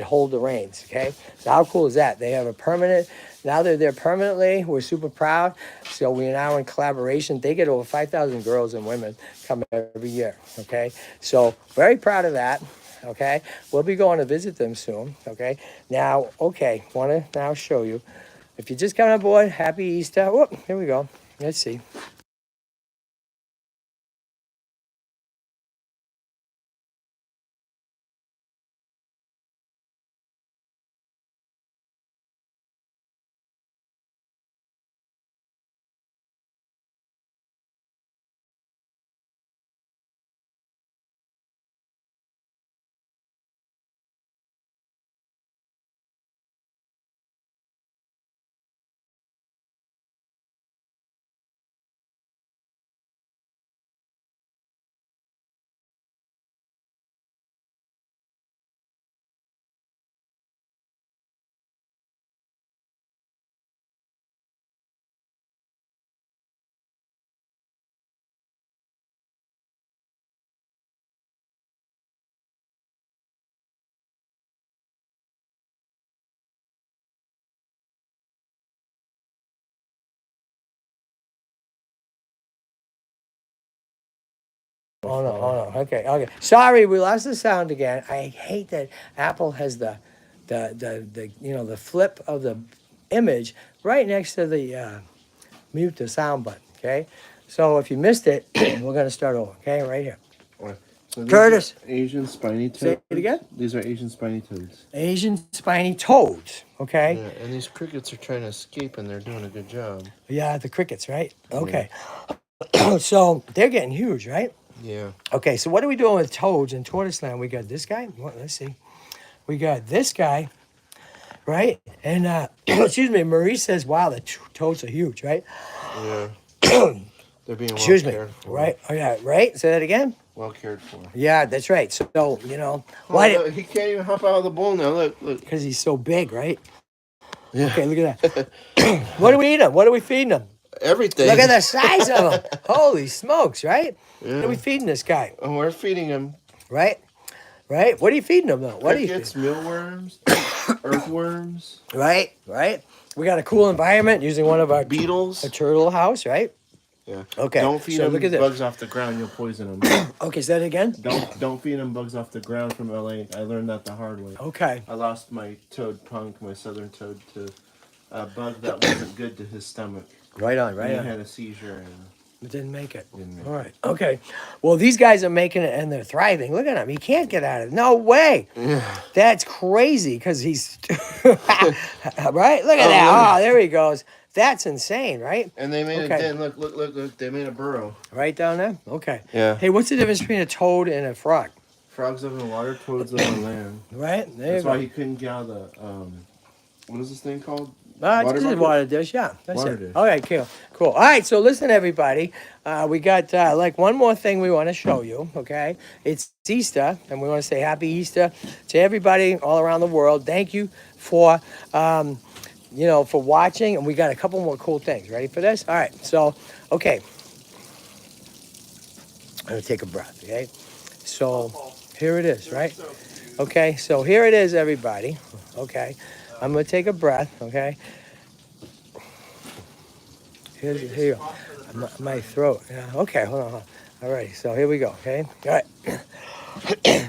Hold the Reins. Okay, so how cool is that? They have a permanent. Now they're there permanently. We're super proud. So we are now in collaboration. They get over 5,000 girls and women come every year. Okay, so very proud of that. Okay, we'll be going to visit them soon. Okay, now, okay, want to now show you. If you're just coming on board, happy Easter. Whoop, here we go. Let's see. Oh no. Okay. Sorry, we lost the sound again. I hate that Apple has the the flip of the image right next to the mute the sound button. Okay, so if you missed it, we're gonna start over. Okay, right here. So these Curtis. are Asian spiny toads. Say it again. These are Asian spiny toads. Asian spiny toads. Okay. Yeah, and these crickets are trying to escape, and they're doing a good job. Yeah, the crickets, right? Okay. So they're getting huge, right? Yeah. Okay, so what are we doing with toads in Tortoiseland? We got this guy. Well, let's see. We got this guy, right? And excuse me, Marie says, "Wow, the toads are huge, right?" Yeah. They're being well Excuse me, cared for. right? Oh yeah, right. Say that again. Well cared for. Yeah, that's right. So you know, Look, he can't even hop out of the bowl now. Look. Because he's so big, right? Yeah. Okay, look at that. What do we eat him? What are we feeding him? Everything. Look at the size of him. Holy smokes, right? Yeah. What are we feeding this guy? And we're feeding him Right? Right? What are you feeding him though? What are you crickets, feeding? mealworms, earthworms, Right? We got a cool environment using one of our beetles. a turtle house, right? Yeah. Okay. Don't feed so them look at this. bugs off the ground. You'll poison them. Okay, say that again. Don't feed them bugs off the ground from LA. I learned that the hard way. Okay. I lost my toad Punk, my southern toad, to a bug that wasn't good to his stomach. Right on, And right he on. had a seizure. And It didn't make it. Didn't make All right. Okay. Well, these guys are making it and they're thriving. Look at them. He can't get out of it. No way. That's crazy because he's right. Look at that. Oh, there he goes. That's insane, right? And they made Okay. a den. Look. They made a burrow. Right down there. Okay. Yeah. Hey, what's the difference between a toad and a frog? Frogs live in the water, toads live on land. Right there. That's you why go. he couldn't get out of the what is this thing called? It's Water just a bucket? water dish, yeah. That's Water it. dish. Okay, cool. All right, so listen, everybody. We got like one more thing we want to show you. Okay, it's Easter, and we want to say Happy Easter to everybody all around the world. Thank you for for watching, and we got a couple more cool things. Ready for this? All right. So, okay, I'm gonna take a breath. Okay, so here it is. Right. Okay, so here it is, everybody. Okay. I'm gonna take a breath, okay? Here you go. My throat. Yeah. Okay, hold on. All right, so here we go, okay? All right.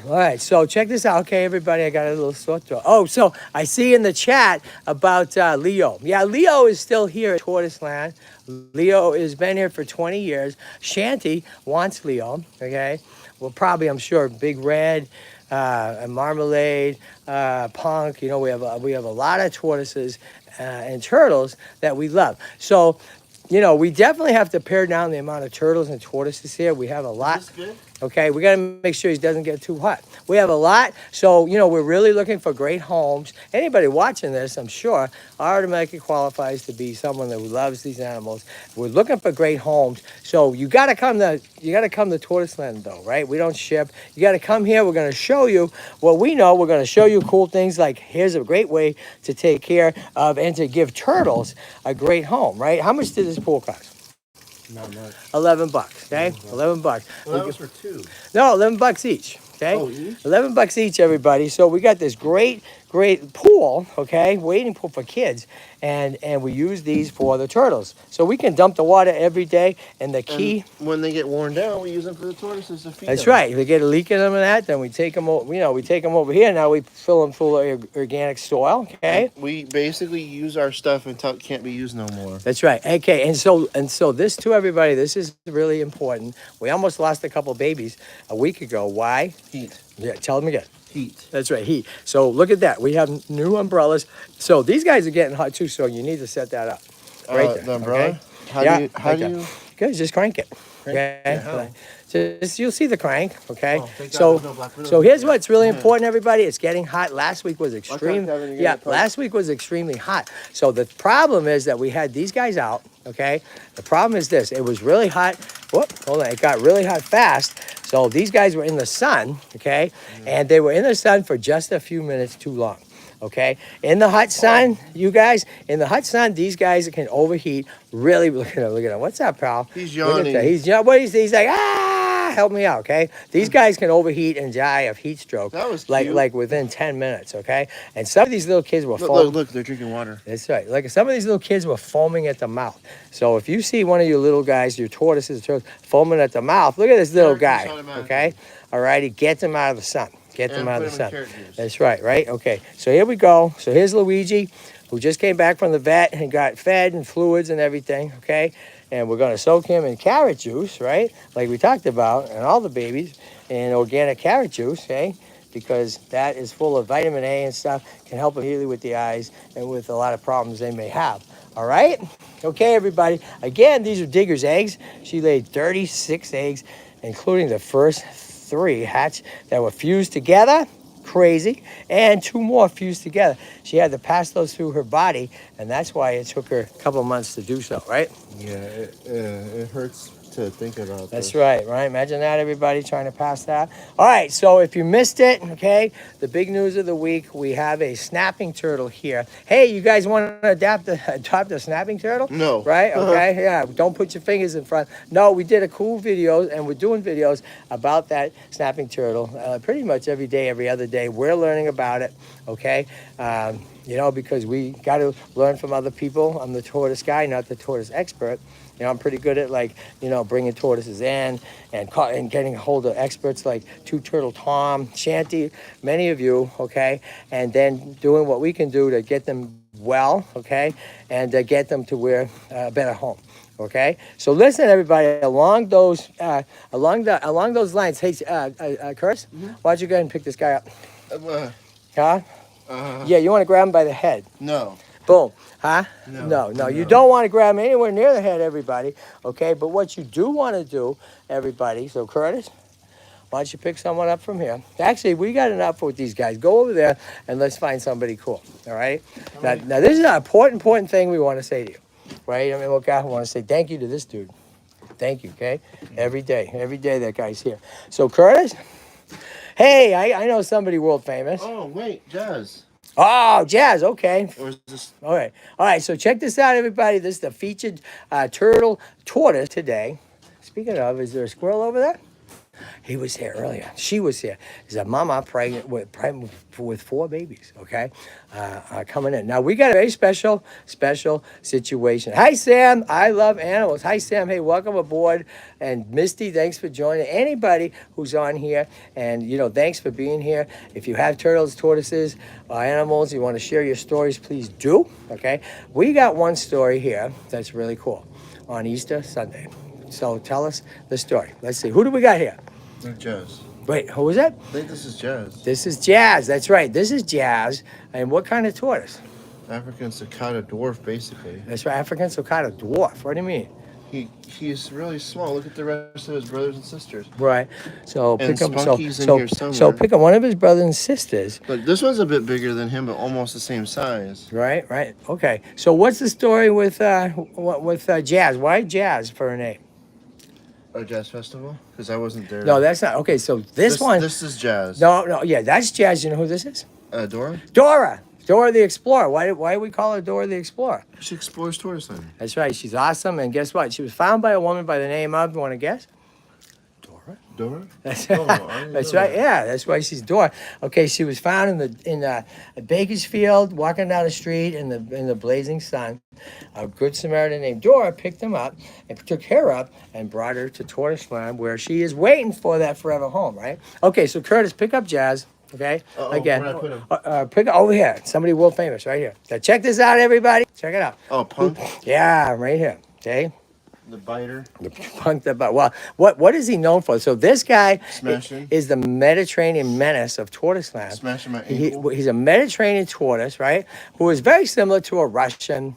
All right, so check this out, okay, everybody? I got a little sore throat. Oh, so I see in the chat about Leo. Yeah, Leo is still here at Tortoiseland. Leo has been here for 20 years. Shanty wants Leo, okay? Well, probably, I'm sure, Big Red, and Marmalade, Punk. You know, we have a lot of tortoises and turtles that we love. So, we definitely have to pare down the amount of turtles and tortoises here. We have a lot. Is this good? Okay, we got to make sure he doesn't get too hot. We have a lot, so we're really looking for great homes. Anybody watching this, I'm sure, automatically qualifies to be someone that loves these animals. We're looking for great homes, so you got to come to Tortoiseland, though, right? We don't ship. You got to come here. We're going to show you what we know. We're going to show you cool things like here's a great way to take care of and to give turtles a great home, right? How much did this pool cost? Not much. 11 bucks, okay? 11 bucks. Well, that was for 2. No, 11 bucks each, okay? Oh, each? 11 bucks each, everybody. So we got this great pool, okay? Wading pool for kids. And we use these for the turtles. So we can dump the water every day. And the key... And when they get worn down, we use them for the tortoises to feed That's them. right. If they get a leak in them and that, then we take them, we take them over here. Now we fill them full of organic soil, okay? We basically use our stuff until it can't be used no more. That's right. Okay, and so this to everybody, this is really important. We almost lost a couple babies a week ago. Why? Heat. Yeah, tell them again. Heat. That's right, heat. So look at that. We have new umbrellas. So these guys are getting hot too, so you need to set that up. Right there. The umbrella? Okay? How Yeah, do you... Good, just crank it. Crank Okay. it how? Just, you'll see the crank, okay? Oh, thank God so there's no black widow. so here's what's really important, everybody. It's getting hot. Last week was extreme. Kevin, you Yeah, get a poke? last week was extremely hot. So the problem is that we had these guys out, okay? The problem is this. It was really hot. Whoop, hold on. It got really hot fast. So these guys were in the sun, okay? And they were in the sun for just a few minutes too long. Okay, in the hot sun, you guys, in the hot sun, these guys can overheat. Really, look at him. What's up, pal? He's Look at yawning. that. He's like, help me out, okay? These guys can overheat and die of heat stroke. That was like cute. like within 10 minutes, okay? And some of these little kids were Look, foaming. look, they're drinking water. That's right. Like some of these little kids were foaming at the mouth. So if you see one of your little guys, your tortoises, foaming at the mouth, look at this little guy, okay? All righty, get them out of the sun. Get them out of the sun. That's right, right? Okay, so here we go. So here's Luigi, who just came back from the vet and got fed and fluids and everything, okay? And we're going to soak him in carrot juice, right? Like we talked about, and all the babies in organic carrot juice, okay? Because that is full of vitamin A and stuff, can help them heal with the eyes and with a lot of problems they may have. All right? Okay, everybody. Again, these are Digger's eggs. She laid 36 eggs, including the first 3 hatch that were fused together. Crazy. And 2 more fused together. She had to pass those through her body, and that's why it took her a couple months to do so, right? Yeah, it hurts to think about. That's right, right? Imagine that, everybody, trying to pass that. All right, so if you missed it, okay, the big news of the week, we have a snapping turtle here. Hey, you guys want to adopt the snapping turtle? No. Right? Okay, yeah, don't put your fingers in front. No, we did a cool video, and we're doing videos about that snapping turtle pretty much every day, every other day. We're learning about it, okay? Because we got to learn from other people. I'm the tortoise guy, not the tortoise expert. I'm pretty good at bringing tortoises in and getting a hold of experts like Two Turtle Tom, Shanty, many of you, okay? And then doing what we can do to get them well, okay? And get them to where a better home, okay? So listen, everybody, along those lines. Hey, Curtis, why don't you go ahead and pick this guy up? Huh? Yeah, you want to grab him by the head. No. Boom. Huh? No. You don't want to grab him anywhere near the head, everybody. Okay, but what you do want to do, everybody, so Curtis, why don't you pick someone up from here? Actually, we got enough with these guys. Go over there and let's find somebody cool. All right? Now this is an important thing we want to say to you. Right? I want to say thank you to this dude. Thank you, okay? Every day that guy's here. So Curtis, hey, I know somebody world famous. Oh, wait, Jazz. Oh, Jazz, okay. Or is this... All right, so check this out, everybody. This is the featured turtle tortoise today. Speaking of, is there a squirrel over there? He was here earlier. She was here. There's a mama pregnant with 4 babies, okay, coming in. Now, we got a very special situation. Hi, Sam. I love animals. Hi, Sam. Hey, welcome aboard. And Misty, thanks for joining. Anybody who's on here, and, thanks for being here. If you have turtles, tortoises, animals, you want to share your stories, please do, okay? We got one story here that's really cool on Easter Sunday. So tell us the story. Let's see. Who do we got here? Jazz. Wait, who was that? I think this is Jazz. This is Jazz. That's right. This is Jazz. And what kind of tortoise? African cicada dwarf, basically. That's right. African cicada dwarf. What do you mean? He's really small. Look at the rest of his brothers and sisters. Right. So and pick him. Spunky's in here somewhere. So pick him. One of his brothers and sisters. Look, this one's a bit bigger than him, but almost the same size. Right. Okay. So what's the story with Jazz? Why Jazz for her name? A jazz festival? Because I wasn't there. No, that's not. Okay, so this one. This is Jazz. No. Yeah, that's Jazz. You know who this is? Dora? Dora the Explorer. Why do we call her Dora the Explorer? She explores Tortoiseland. That's right. She's awesome. And guess what? She was found by a woman by the name of, you want to guess? Dora. Dora? That's, Oh, I didn't that's know right. that. Yeah, that's why she's Dora. Okay, she was found in Bakersfield, walking down the street in the blazing sun. A good Samaritan named Dora picked him up and took her up and brought her to Tortoiseland, where she is waiting for that forever home. Right? Okay, so Curtis, pick up Jazz. Okay, again, where'd I put him? pick over here. Somebody world famous right here. Now check this out, everybody. Check it out. Oh, Punk, Yeah, right here. Okay. the biter. The punk that, well, what is he known for? So this guy Smashing. is the Mediterranean menace of Tortoiseland. Smashing my ankle. He's a Mediterranean tortoise, right? Who is very similar to a Russian,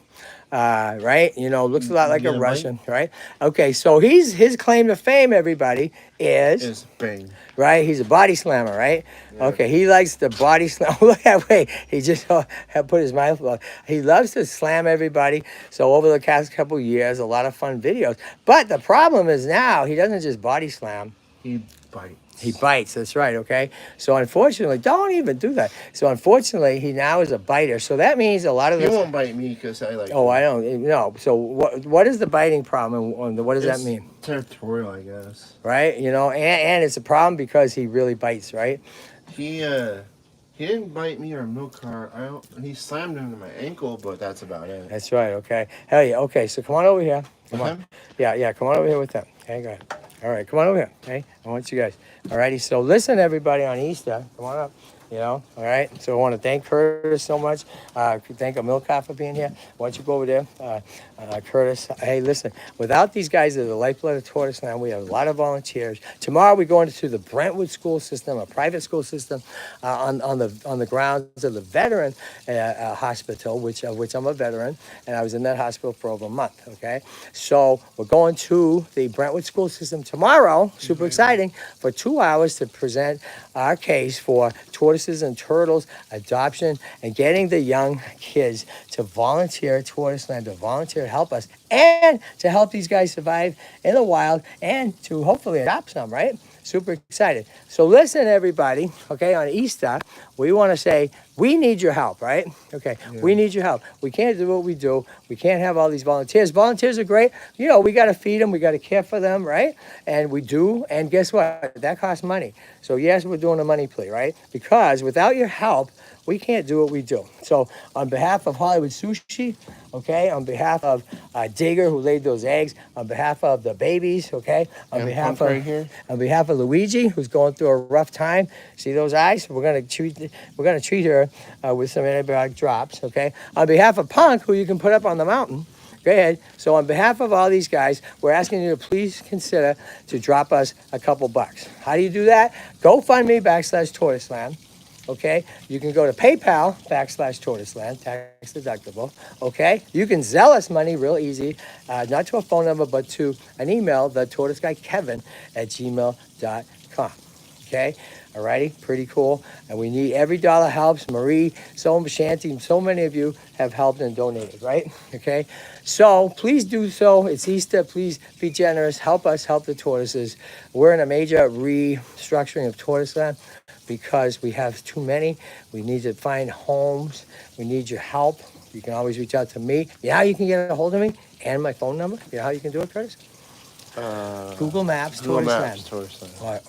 right? You know, looks a lot like a Get a bite? Russian, right? Okay, so his claim to fame, everybody, is bang. right. He's a body slammer, right? Yeah. Okay, he likes the body slam. Look at wait, he just had put his mouth. He loves to slam everybody. So over the past couple of years, a lot of fun videos. But the problem is now he doesn't just body slam. He bites. He bites. That's right. Okay. So unfortunately, don't even do that. So unfortunately, he now is a biter. So that means a lot of He this. won't bite me because I like. Oh, I don't know. So what is the biting problem? And what does that It's mean? territorial, I guess. Right. You know, and it's a problem because he really bites. Right. He didn't bite me or milk car. He slammed into my ankle, but that's about it. That's right. Okay. Hell yeah. Okay. So come on over here. Come With on. him? Yeah. Come on over here with them. Okay. Go ahead. All right. Come on over here. Okay. I want you guys. All righty. So listen, everybody, on Easter. Come on up. You know. All right. So I want to thank Curtis so much. Thank Milka for being here. Why don't you go over there, Curtis? Hey, listen. Without these guys, they're the lifeblood of Tortoiseland. We have a lot of volunteers. Tomorrow we go into the Brentwood school system, a private school system, on the grounds of the veteran hospital, which I'm a veteran, and I was in that hospital for over a month. Okay. So we're going to the Brentwood school system tomorrow. Super exciting, for 2 hours to present our case for tortoises and turtles adoption and getting the young kids to volunteer at Tortoiseland, to volunteer to help us and to help these guys survive in the wild and to hopefully adopt some, right? Super excited. So listen, everybody, okay, on Easter, we want to say, we need your help, right? Okay, we need your help. We can't do what we do. We can't have all these volunteers. Volunteers are great. You know, we got to feed them. We got to care for them, right? And we do. And guess what? That costs money. So yes, we're doing a money plea, right? Because without your help, we can't do what we do. So on behalf of Hollywood Sushi, okay, on behalf of Digger, who laid those eggs, on behalf of the babies, okay, on behalf of Luigi, who's going through a rough time. See those eyes? We're gonna treat her with some antibiotic drops, okay. On behalf of Punk, who you can put up on the mountain. Go ahead. So on behalf of all these guys, we're asking you to please consider to drop us a couple bucks. How do you do that? GoFundMe/Tortoiseland. Okay, you can go to PayPal/Tortoiseland, tax deductible. Okay, you can zell us money real easy, not to a phone number, but to an email, thetortoiseguyKevin@gmail.com. Okay, alrighty, pretty cool. And we need every dollar helps. Marie, Shanti, so many of you have helped and donated, right? Okay, so please do so. It's Easter. Please be generous. Help us help the tortoises. We're in a major restructuring of Tortoiseland, because we have too many. We need to find homes. We need your help. You can always reach out to me. You know how you can get a hold of me? And my phone number. You know how you can do it, Curtis? Google Maps, Tortoiseland.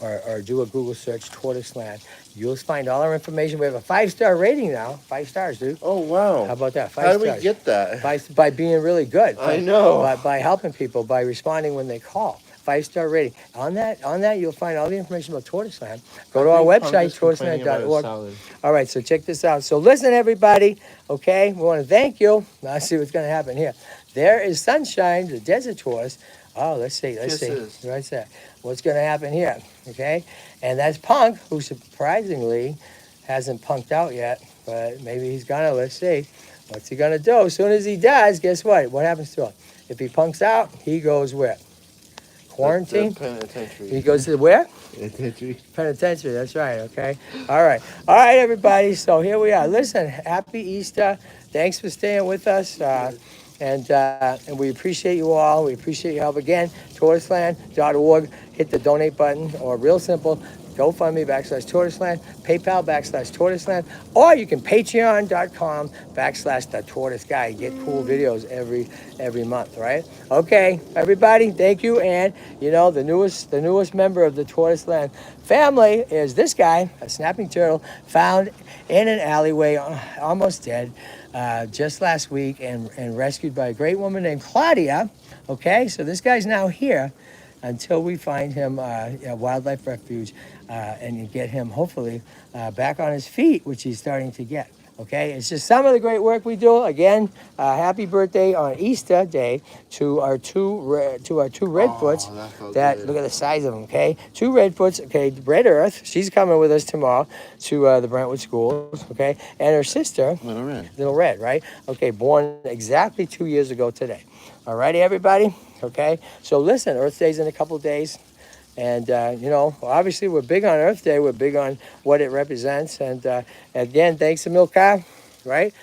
Or do a Google search, Tortoiseland. You'll find all our information. We have a 5-star rating now. 5 stars, dude. Oh, wow. How about that? 5 How stars. do we get that? By being really good. I know. By helping people, by responding when they call. 5-star rating. On that, you'll find all the information about Tortoiseland. Go to our website, tortoiseland.org. All right, so check this out. So listen, everybody, okay? We want to thank you. Now, let's see what's going to happen here. There is Sunshine, the desert tortoise. Oh, let's see. What's that? What's going to happen here, okay? And that's Punk, who surprisingly hasn't punked out yet, but maybe he's going to. Let's see. What's he going to do? As soon as he does, guess what? What happens to him? If he punks out, he goes where? Quarantine? The penitentiary. He goes to where? Penitentiary. Penitentiary, that's right, okay. All right, everybody, so here we are. Listen, happy Easter. Thanks for staying with us. And we appreciate you all. We appreciate your help. Again, tortoiseland.org. Hit the donate button, or real simple, GoFundMe /Tortoiseland, PayPal /Tortoiseland, or you can Patreon.com /the Tortoise Guy. You get cool videos every month, right? Okay, everybody, thank you. And you know, the newest member of the Tortoiseland family is this guy, a snapping turtle found in an alleyway, almost dead, just last week, and rescued by a great woman named Claudia. Okay, so this guy's now here until we find him a wildlife refuge and get him hopefully back on his feet, which he's starting to get. Okay, it's just some of the great work we do. Again, happy birthday on Easter Day to our two redfoots. Look at the size of them. Okay, two redfoots. Okay, Red Earth. She's coming with us tomorrow to the Brentwood schools. Okay, and her sister, Little Red. Right? Okay, born exactly 2 years ago today. All righty, everybody. Okay, so listen, Earth Day's in a couple days. And, you know, obviously we're big on Earth Day. We're big on what it represents. And, again, thanks to Milka, right?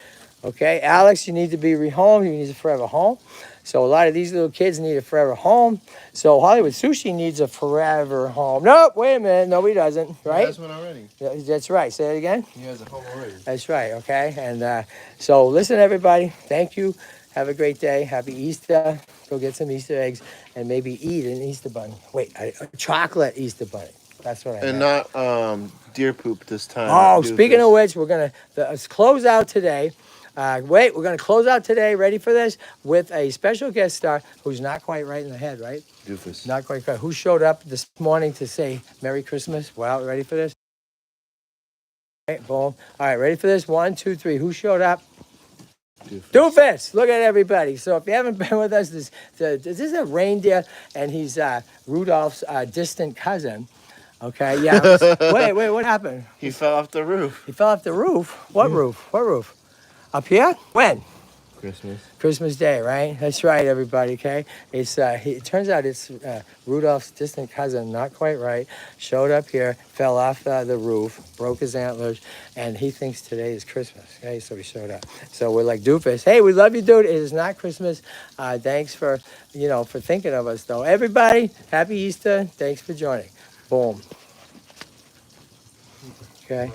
Okay, Alex, you need to be rehomed. You need a forever home. So a lot of these little kids need a forever home. So Hollywood Sushi needs a forever home. Nope, wait a minute. No, he doesn't, right? He has one already. That's right. Say it again. He has a home already. That's right, okay? And so listen, everybody. Thank you. Have a great day. Happy Easter. Go get some Easter eggs and maybe eat an Easter bunny. Wait, a chocolate Easter bunny. That's what I And meant. not deer poop this time. Oh, speaking of which, we're going to close out today. We're going to close out today, ready for this, with a special guest star who's not quite right in the head, right? Doofus. Not quite. Who showed up this morning to say Merry Christmas? Well, ready for this? Okay, boom. All right, ready for this? 1, 2, 3. Who showed up? Doofus. Look at everybody. So if you haven't been with us, this is a reindeer, and he's Rudolph's distant cousin. Okay, yeah. Wait, what happened? He fell off the roof. He fell off the roof? What roof? What roof? Up here? When? Christmas Day, right? That's right, everybody, okay? It turns out it's Rudolph's distant cousin, not quite right, showed up here, fell off the roof, broke his antlers, and he thinks today is Christmas, okay? So he showed up. So we're like, Doofus, hey, we love you, dude. It is not Christmas. Thanks for thinking of us, though. Everybody, happy Easter. Thanks for joining. Boom. Okay.